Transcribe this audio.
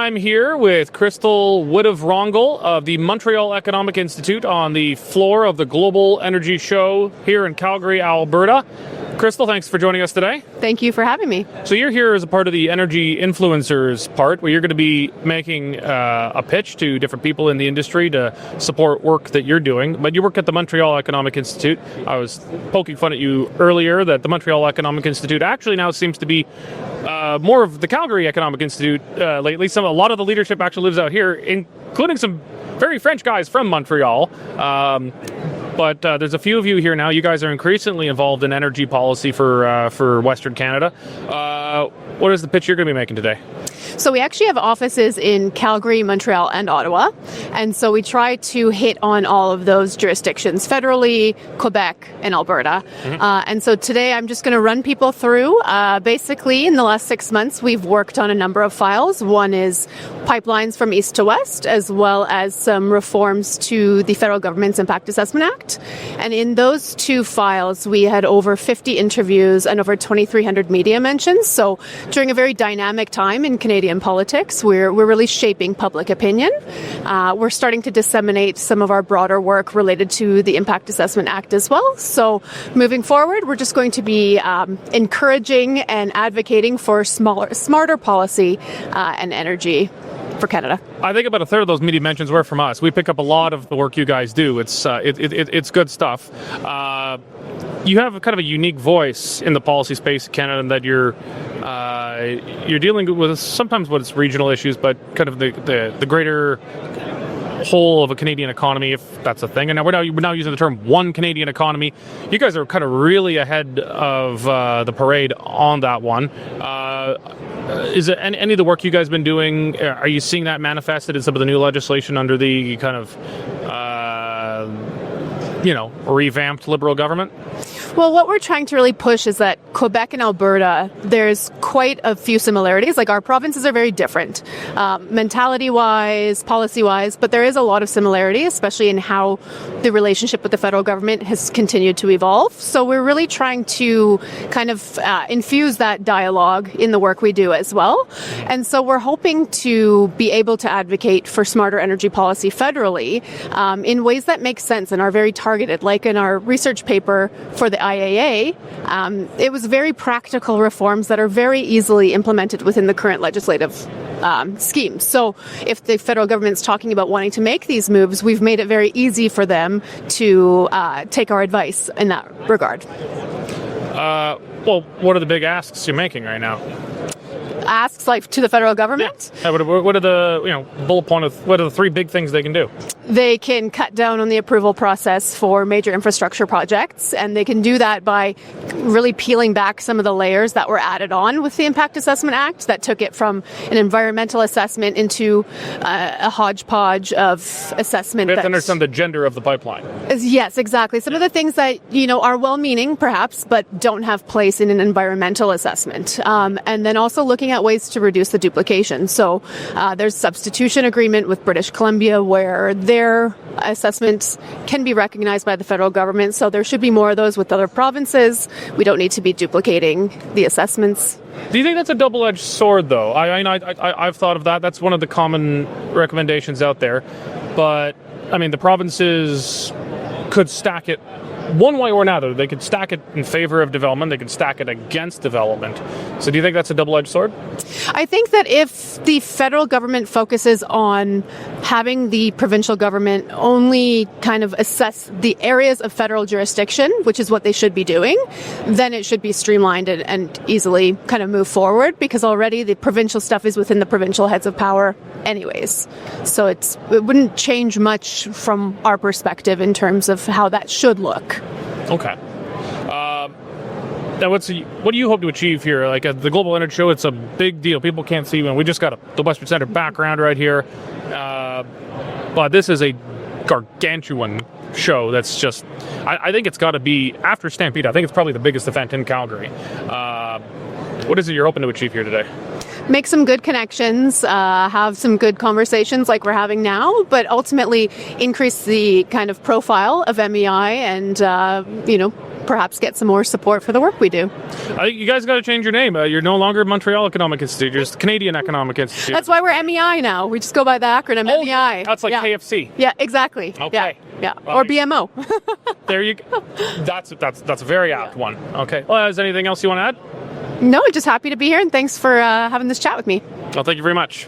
I'm here with Krystle Wittevrongel of the Montreal Economic Institute on the floor of the Global Energy Show here in Calgary, Alberta. Krystle, thanks for joining us today. Thank you for having me. So you're here as a part of the Energy Influencers part, where you're going to be making a pitch to different people in the industry to support work that you're doing. But you work at the Montreal Economic Institute. I was poking fun at you earlier that the Montreal Economic Institute actually now seems to be more of the Calgary Economic Institute lately. A lot of the leadership actually lives out here, including some very French guys from Montreal. But there's a few of you here now. You guys are increasingly involved in energy policy for Western Canada. What is the pitch you're going to be making today? So we actually have offices in Calgary, Montreal, and Ottawa. And so we try to hit on all of those jurisdictions, federally, Quebec, and Alberta. Mm-hmm. And so today I'm just going to run people through. Basically, in the last 6 months, we've worked on a number of files. One is pipelines from east to west, as well as some reforms to the federal government's Impact Assessment Act. And in those two files, we had over 50 interviews and over 2,300 media mentions. So during a very dynamic time in Canadian politics, we're really shaping public opinion. We're starting to disseminate some of our broader work related to the Impact Assessment Act as well. So moving forward, we're just going to be encouraging and advocating for smarter policy and energy for Canada. I think about a third of those media mentions were from us. We pick up a lot of the work you guys do. It's good stuff. You have kind of a unique voice in the policy space in Canada, in that you're dealing with sometimes what's regional issues, but kind of the greater whole of a Canadian economy, if that's a thing. And we're now using the term one Canadian economy. You guys are kind of really ahead of the parade on that one. Is it any of the work you guys have been doing, are you seeing that manifested in some of the new legislation under the kind of revamped Liberal government? Well, what we're trying to really push is that Quebec and Alberta, there's quite a few similarities. Like, our provinces are very different, mentality-wise, policy-wise, but there is a lot of similarity, especially in how the relationship with the federal government has continued to evolve. So we're really trying to kind of infuse that dialogue in the work we do as well. And so we're hoping to be able to advocate for smarter energy policy federally in ways that make sense and are very targeted. Like in our research paper for the IAA, it was very practical reforms that are very easily implemented within the current legislative scheme. So if the federal government's talking about wanting to make these moves, we've made it very easy for them to take our advice in that regard. Well, what are the big asks you're making right now? Asks like to the federal government? Yeah. What are the bullet point of what are the three big things they can do? They can cut down on the approval process for major infrastructure projects, and they can do that by really peeling back some of the layers that were added on with the Impact Assessment Act that took it from an environmental assessment into a hodgepodge of assessment. We have to understand the gender of the pipeline. Yes, exactly. Some of the things that are well-meaning, perhaps, but don't have place in an environmental assessment. And then also looking at ways to reduce the duplication. So there's substitution agreement with British Columbia where their assessments can be recognized by the federal government. So there should be more of those with other provinces. We don't need to be duplicating the assessments. Do you think that's a double-edged sword, though? I've thought of that. That's one of the common recommendations out there. But, the provinces could stack it one way or another. They could stack it in favor of development. They could stack it against development. So do you think that's a double-edged sword? I think that if the federal government focuses on having the provincial government only kind of assess the areas of federal jurisdiction, which is what they should be doing, then it should be streamlined and easily kind of move forward, because already the provincial stuff is within the provincial heads of power anyways. So it wouldn't change much from our perspective in terms of how that should look. Okay. Now, what do you hope to achieve here? Like at the Global Energy Show, it's a big deal. People can't see when we just got the Western Center background right here. But this is a gargantuan show that's just, I think it's got to be, after Stampede, I think it's probably the biggest event in Calgary. What is it you're hoping to achieve here today? Make some good connections, have some good conversations like we're having now, but ultimately increase the kind of profile of MEI and, perhaps get some more support for the work we do. I think you guys got to change your name. You're no longer Montreal Economic Institute. You're just the Canadian Economic Institute. That's why we're MEI now. We just go by the acronym MEI. That's like yeah. KFC. Yeah, exactly. Okay. Yeah. Well, Or BMO. There you go. That's a very apt one. Okay. Well, is there anything else you want to add? No, just happy to be here, and thanks for having this chat with me. Well, thank you very much.